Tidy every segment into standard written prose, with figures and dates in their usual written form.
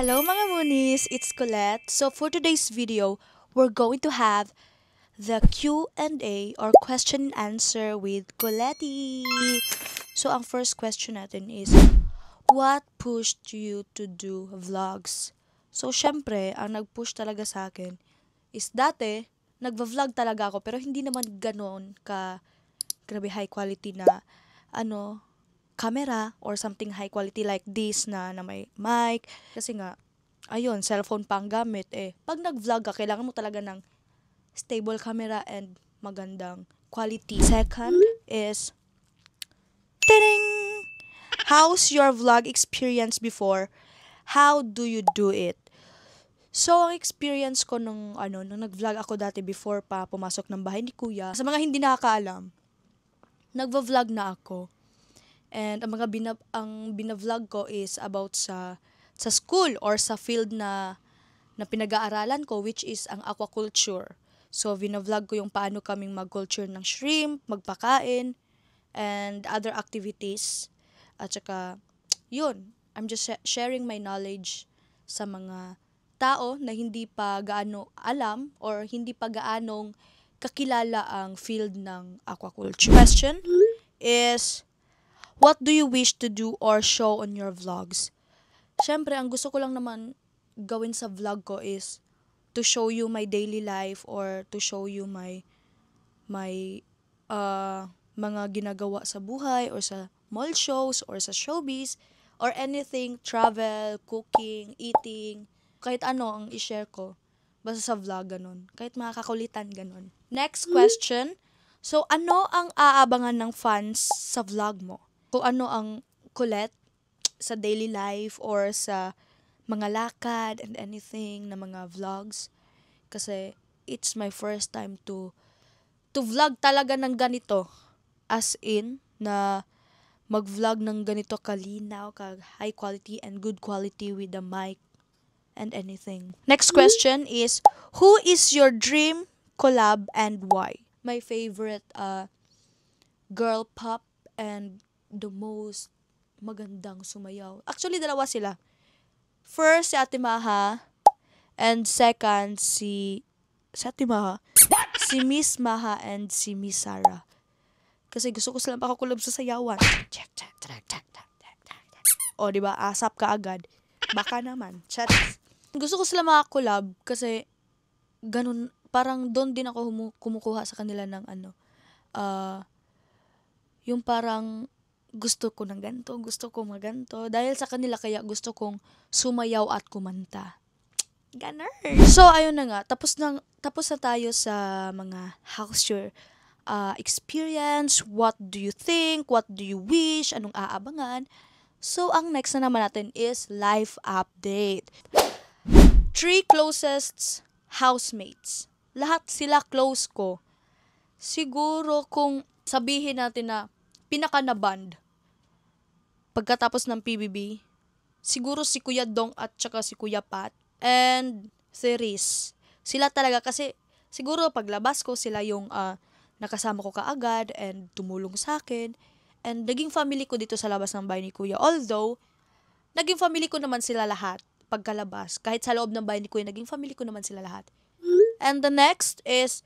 Hello mga Moonies, it's Colette. So for today's video, we're going to have the Q&A or question and answer with Coletti. So ang first question natin is, what pushed you to do vlogs? So syempre, ang nag-push talaga sa akin is dati, nagva-vlog talaga ako pero hindi naman ganoon ka grabe high quality na camera or something high quality like this na may mic. Kasi nga, ayun, cellphone pa ang gamit eh. Pag nag-vlog ka, kailangan mo talaga ng stable camera and magandang quality. Second is, tiring! How's your vlog experience before? How do you do it? So, ang experience ko nung nag-vlog ako dati before pa pumasok ng bahay ni Kuya. Sa mga hindi nakakaalam, nagva-vlog na ako. And ang binavlog ko is about sa school or sa field na pinag-aaralan ko, which is ang aquaculture. So, binavlog ko yung paano kaming mag-culture ng shrimp, magpakain, and other activities. At saka, yun, I'm just sharing my knowledge sa mga tao na hindi pa gaano alam or hindi pa gaanong kakilala ang field ng aquaculture. Question is, what do you wish to do or show on your vlogs? Syempre, ang gusto ko lang naman gawin sa vlog ko is to show you my daily life or to show you my mga ginagawa sa buhay or sa mall shows or sa showbiz or anything, travel, cooking, eating, kahit ano ang i-share ko. Basta sa vlog, ganun. Kahit mga kakulitan, ganun. Next question. So, ano ang aabangan ng fans sa vlog mo? Kung ano ang Colette sa daily life or sa mga lakad and anything na mga vlogs. Kasi it's my first time to vlog talaga ng ganito. As in, na mag-vlog ng ganito kalinaw, high quality and good quality with the mic and anything. Next question is, who is your dream collab and why? My favorite girl pop and the most magandang sumayaw. Actually, dalawa sila. First, si Ate Maha. And second, si Ate Maha. Si Miss Maha and si Miss Sarah. Kasi gusto ko silang makakulab sa sayawan. O, diba? Asap ka agad. Baka naman. Charis. Gusto ko sila makakulab kasi ganun, parang doon din ako kumukuha sa kanila ng yung parang gusto ko ng ganito, gusto ko maganto. Dahil sa kanila kaya gusto kong sumayaw at kumanta. Ganon. So, ayun na nga. Tapos na tayo sa mga how's your experience? What do you think? What do you wish? Anong aabangan? So, ang next na naman natin is life update. 3 closest housemates. Lahat sila close ko. Siguro kung sabihin natin na pinaka na band pagkatapos ng PBB, siguro si Kuya Dong at saka si Kuya Pat and si Riz. Sila talaga kasi siguro paglabas ko sila yung nakasama ko kaagad and tumulong sa akin and naging family ko dito sa labas ng bahay ni Kuya. Although, naging family ko naman sila lahat pagkalabas. Kahit sa loob ng bahay ni Kuya, naging family ko naman sila lahat. And the next is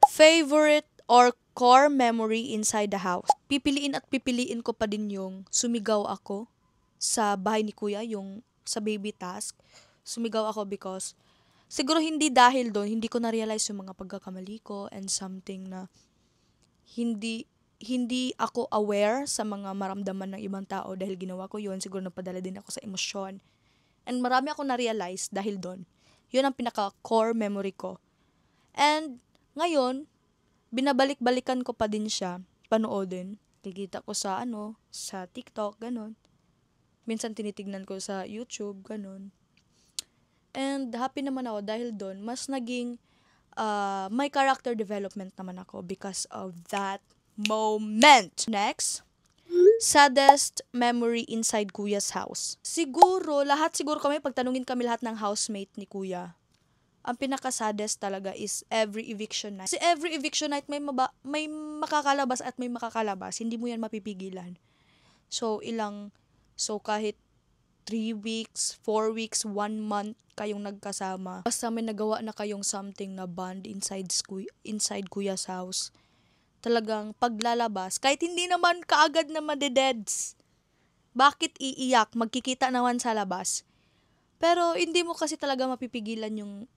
favorite or core memory inside the house. Pipiliin ko pa din yung sumigaw ako sa bahay ni Kuya, yung sa baby task. Sumigaw ako because siguro hindi dahil doon, hindi ko na-realize yung mga pagkakamali ko and something na hindi ako aware sa mga maramdaman ng ibang tao dahil ginawa ko yun. Siguro napadala din ako sa emosyon. And marami ako na-realize dahil doon. Yun ang pinaka-core memory ko. And ngayon, binabalik-balikan ko pa din siya, panoodin. Kikita ko sa sa TikTok, ganon. Minsan tinitignan ko sa YouTube, ganon. And happy naman ako dahil doon, mas naging may character development naman ako because of that moment. Next, saddest memory inside Kuya's house. Siguro kami, pagtanungin kami lahat ng housemate ni Kuya, ang pinaka-saddest talaga is every eviction night. Kasi every eviction night may makakalabas at may makakalabas. Hindi mo yan mapipigilan. So kahit 3 weeks, 4 weeks, 1 month kayong nagkasama. Basta may nagawa na kayong something na bond inside kuya's house. Talagang paglalabas, kahit hindi naman kaagad na madededs. Bakit iiyak? Magkikita naman sa labas. Pero hindi mo kasi talaga mapipigilan yung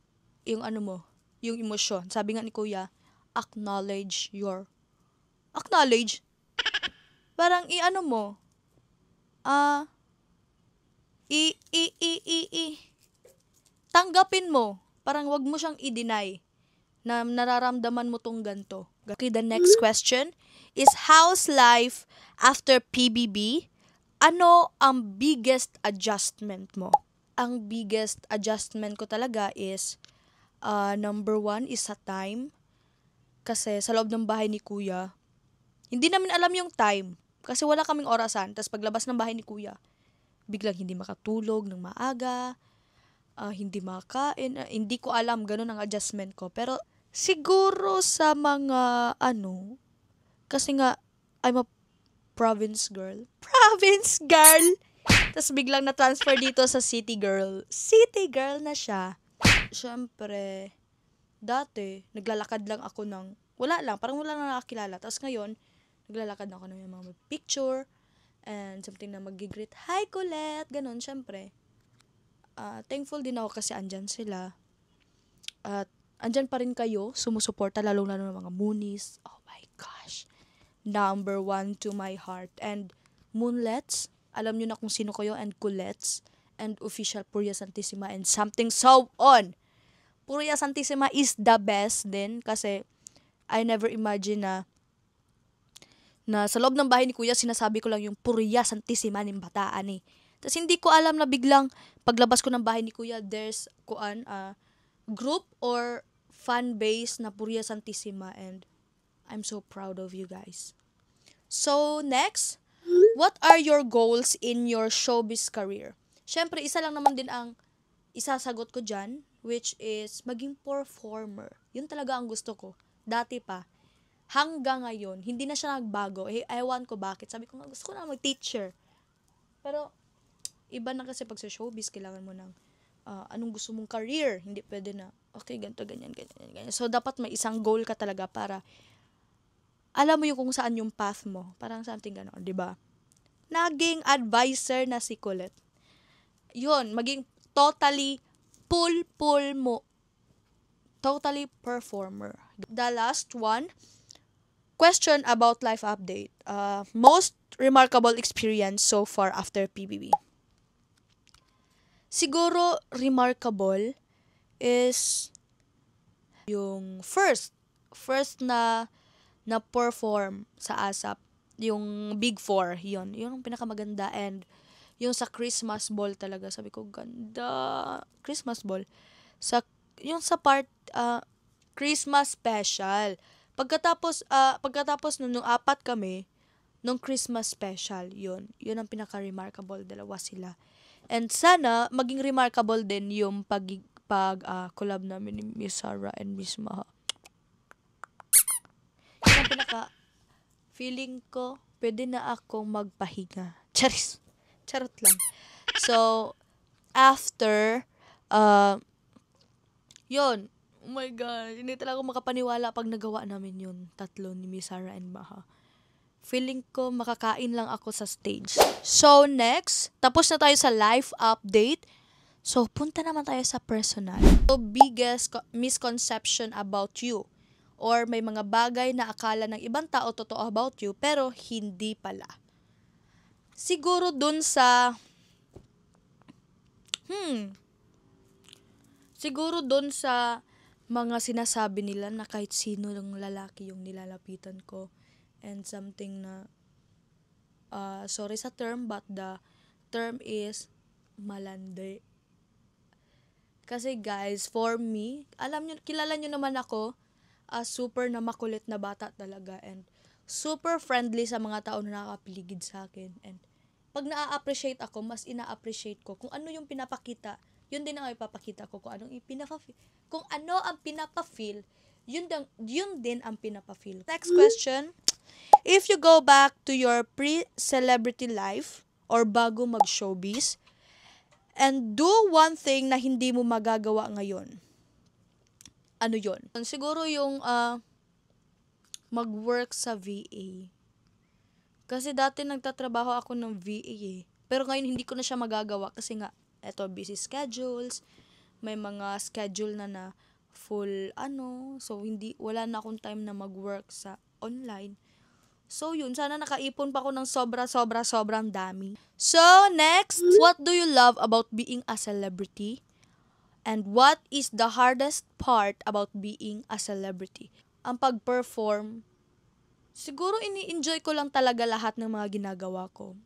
ano mo, yung emosyon. Sabi nga ni Kuya, acknowledge? Parang i-ano mo, ah, tanggapin mo. Parang wag mo siyang i-deny na nararamdaman mo tong ganto. Okay, the next question is, how's life after PBB? Ano ang biggest adjustment mo? Ang biggest adjustment ko talaga is, number 1 is sa time. Kasi sa loob ng bahay ni Kuya, hindi namin alam yung time. Kasi wala kaming orasan. Tapos paglabas ng bahay ni Kuya, biglang hindi makatulog ng maaga, hindi makain, hindi ko alam, ganun ang adjustment ko. Pero siguro sa mga kasi nga, I'm a province girl. Province girl! Tapos biglang na-transfer dito sa city girl. City girl na siya. Siyempre, dati, naglalakad lang ako parang wala lang nakakilala. Tapos ngayon, naglalakad na ako ng mga picture, and something na mag-greet, hi Colette, ganun, syempre. Thankful din ako kasi andyan sila. At andyan pa rin kayo, sumusuporta, lalong-lalo ng mga Moonies. Oh my gosh. Number 1 to my heart. And Moonlets, alam nyo na kung sino kayo, and Colettes, and official Puria Santissima, and something so on. Puria Santissima is the best din kasi I never imagine na sa loob ng bahay ni Kuya, sinasabi ko lang yung Puria Santissima ng Bataan eh. Tapos hindi ko alam na biglang paglabas ko ng bahay ni Kuya, there's group or fan base na Puria Santissima, and I'm so proud of you guys. So next, what are your goals in your showbiz career? Syempre, isa lang naman din ang isasagot ko dyan, which is maging performer. Yun talaga ang gusto ko. Dati pa. Hanggang ngayon, hindi na siya nagbago. Ewan ko bakit. Sabi ko nga, gusto ko na mag-teacher. Pero, iba na kasi pag sa showbiz, kailangan mo ng anong gusto mong career. Hindi pwede na, okay, ganito, ganyan. So, dapat may isang goal ka talaga para alam mo yung kung saan yung path mo. Parang something gano'n, di ba? Naging advisor na si Colette. Yun, maging totally full mo. Totally performer. The last one, question about life update. Most remarkable experience so far after PBB. Siguro remarkable is yung first na perform sa ASAP, yung Big 4, yun ang pinakamaganda. And yung sa Christmas ball talaga, sabi ko, ganda. Christmas ball. Yung sa part, Christmas special. Pagkatapos nung 4 kami, nung Christmas special, yun ang pinaka-remarkable, dalawa sila. And sana, maging remarkable din yung collab namin ni Miss Sarah and Miss Maha. Yun ang feeling ko, pwede na akong magpahinga. Charot lang. So, after, yun, oh my God, hindi talaga ako makapaniwala pag nagawa namin yun, tatlo ni Miss Sarah and Maha. Feeling ko makakain lang ako sa stage. So, next, tapos na tayo sa life update. So, punta naman tayo sa personal. So, biggest misconception about you, or may mga bagay na akala ng ibang tao totoo about you, pero hindi pala. Siguro dun sa mga sinasabi nila na kahit sino ng lalaki yung nilalapitan ko, and something na sorry sa term, but the term is malandi. Kasi guys, for me, kilala nyo naman ako, super na makulit na bata talaga, and super friendly sa mga tao na nakapaligid sa akin. And pag na-appreciate ako, mas ina-appreciate ko kung ano yung pinapakita, yun din ang ipapakita ko. Kung ano ang pinapa-feel, yun din ang pinapa-feel. Next question, if you go back to your pre-celebrity life or bago mag-showbiz, And do one thing na hindi mo magagawa ngayon. Ano yon? Siguro yung mag-work sa VA. Kasi dati nagtatrabaho ako ng VA eh. Pero ngayon hindi ko na siya magagawa kasi nga, eto, busy schedules, may mga schedule na full so wala na akong time na mag-work sa online. So yun, sana nakaipon pa ako ng sobrang dami. So next, what do you love about being a celebrity? And what is the hardest part about being a celebrity? Ang pag-perform, siguro ini-enjoy ko lang talaga lahat ng mga ginagawa ko.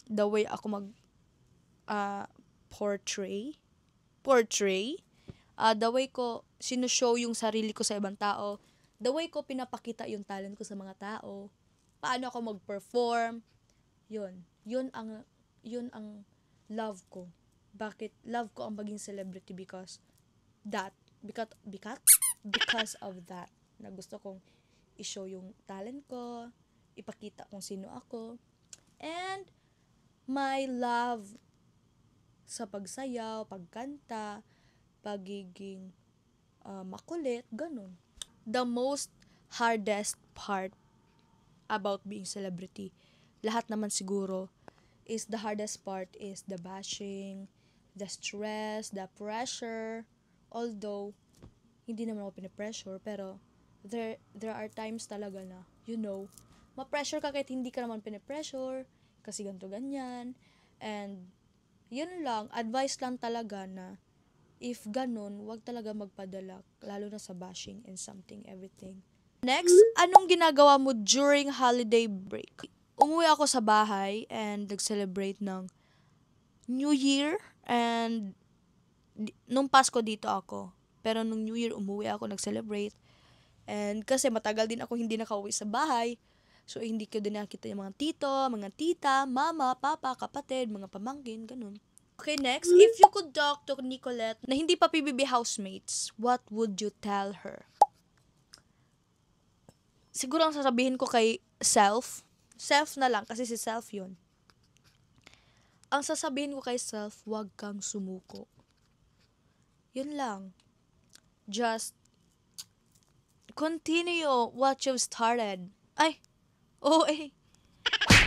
The way ako portray, the way ko sinushow yung sarili ko sa ibang tao, the way ko pinapakita yung talent ko sa mga tao, paano ako mag-perform, yun ang love ko. Bakit love ko ang maging celebrity? Because of that, na gusto kong i-show yung talent ko, ipakita kung sino ako, and my love sa pagsayaw, pagkanta, pagiging makulit, ganun. The most hardest part about being celebrity, lahat naman siguro, is the hardest part is the bashing, the stress, the pressure. Although, hindi naman ako pinipressure, pero there are times talaga na, ma-pressure ka kahit hindi ka naman pinipressure, kasi ganito ganyan. And, yun lang, advice lang talaga na, if ganun, wag talaga magpadala, lalo na sa bashing and something, everything. Next, anong ginagawa mo during holiday break? Umuwi ako sa bahay and nag-celebrate ng New Year, and nung Pasko dito ako. Pero nung New Year, umuwi ako, nag-celebrate. And kasi matagal din ako hindi nakauwi sa bahay. So, hindi ko din nakita yung mga tito, mga tita, mama, papa, kapatid, mga pamangkin, ganun. Okay, next. If you could talk to Nicolette na hindi pa PBB housemates, what would you tell her? Siguro ang sasabihin ko kay Self na lang, kasi si Self yun. Ang sasabihin ko kay Self, wag kang sumuko. Yun lang. Just continue what you've started.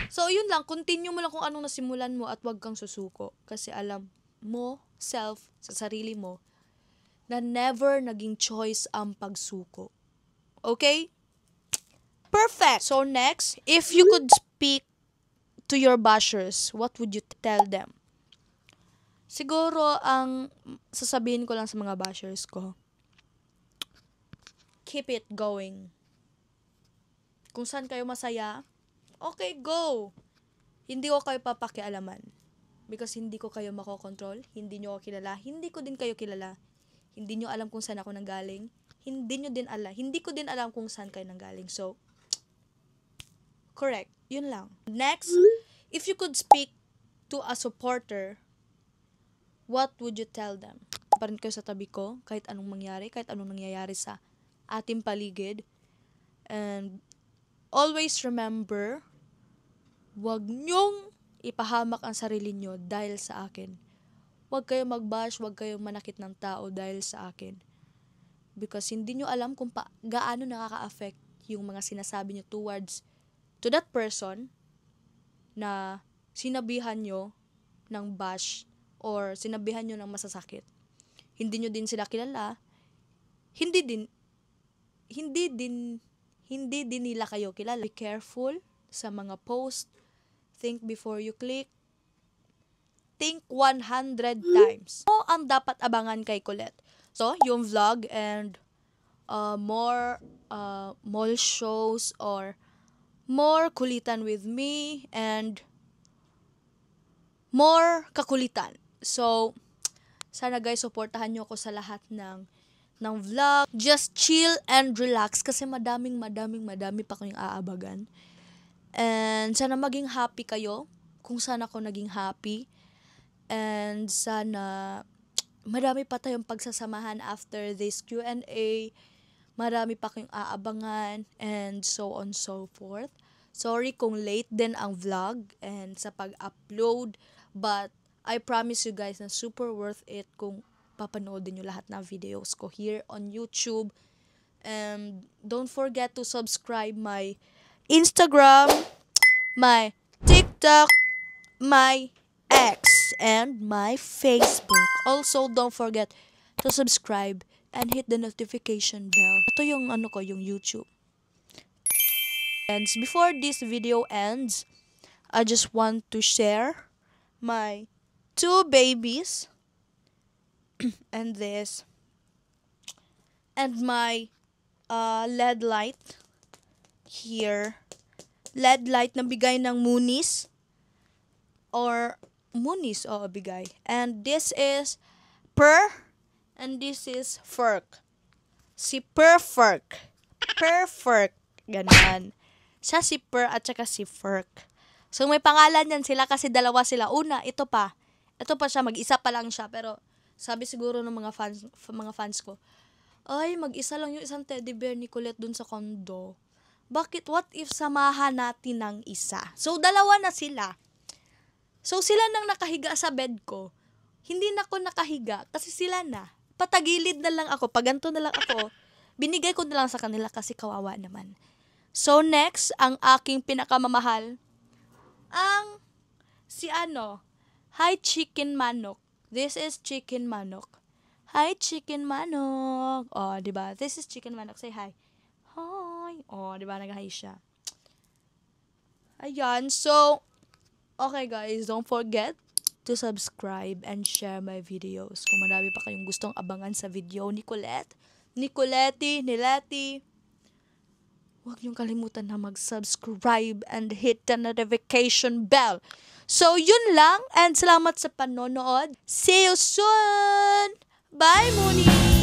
So, yun lang. Continue mo lang kung anong nasimulan mo at wag kang susuko. Kasi alam mo, Self, sa sarili mo, na never naging choice ang pagsuko. Okay? Perfect! So, next, if you could speak to your bashers, what would you tell them? Siguro, ang sasabihin ko lang sa mga bashers ko, keep it going. Kung saan kayo masaya, okay, go! Hindi ko kayo papakialaman. Because hindi ko kayo makokontrol, hindi nyo ako kilala, hindi ko din kayo kilala. Hindi nyo alam kung saan ako nanggaling, hindi ko din alam kung saan kayo nanggaling. So, correct. Yun lang. Next, if you could speak to a supporter, what would you tell them? Pa rin kayo sa tabi ko, kahit anong mangyari, kahit anong nangyayari sa ating paligid. And always remember, wag nyong ipahamak ang sarili nyo dahil sa akin. Wag kayong mag-bash, wag kayong manakit ng tao dahil sa akin. Because hindi nyo alam kung gaano nakaka-affect yung mga sinasabi nyo to that person na sinabihan nyo ng bash or sinabihan nyo ng masasakit. Hindi nyo din sila kilala. Hindi din nila kayo kilala. Be careful sa mga post. Think before you click. Think 100 times. So, ang dapat abangan kay Colette. So, yung vlog and more mall shows or more kulitan with me and more kakulitan. So, sana guys, supportahan nyo ako sa lahat ng vlog. Just chill and relax kasi madami pa kayong aabagan. And sana maging happy kayo kung saan ako naging happy. And sana marami pa tayong pagsasamahan after this Q&A. Marami pa kayong aabangan and so on so forth. Sorry kung late din ang vlog and sa pag-upload, but I promise you guys na super worth it kung papanoodin nyo lahat ng videos ko here on YouTube. And don't forget to subscribe my Instagram, my TikTok, my X, and my Facebook. Also, don't forget to subscribe and hit the notification bell. Ito yung yung YouTube. And before this video ends, I just want to share my 2 babies and this and my LED light here. LED light na bigay ng Moonies or Moonies bigay. And this is Per and this is Ferk. Si Ferk. Ganun. Siya si Per at saka si Ferk. So may pangalan yan sila kasi dalawa sila. Una, ito pa siya, mag-isa pa lang siya, pero sabi siguro ng mga fans ko, ay, mag-isa lang yung isang teddy bear ni Colette dun sa condo. Bakit? What if samahan natin ng isa? So, dalawa na sila. So, sila nang nakahiga sa bed ko. Hindi na ako nakahiga kasi sila na. Patagilid na lang ako. Paganto na lang ako. Binigay ko na lang sa kanila kasi kawawa naman. So, next, ang aking pinakamamahal, Hi Chicken Manok. This is Chicken Manok. Hi Chicken Manok. Oh, diba? This is Chicken Manok. Say hi. Hi. Oh, diba? Nag-hi siya. Ayan. So, okay guys, don't forget to subscribe and share my videos. Kung marami pa kayong gustong abangan sa video ni Colette, Nileti, huwag niyong kalimutan na mag-subscribe and hit the notification bell. So, yun lang. And salamat sa panonood. See you soon! Bye, Moonies!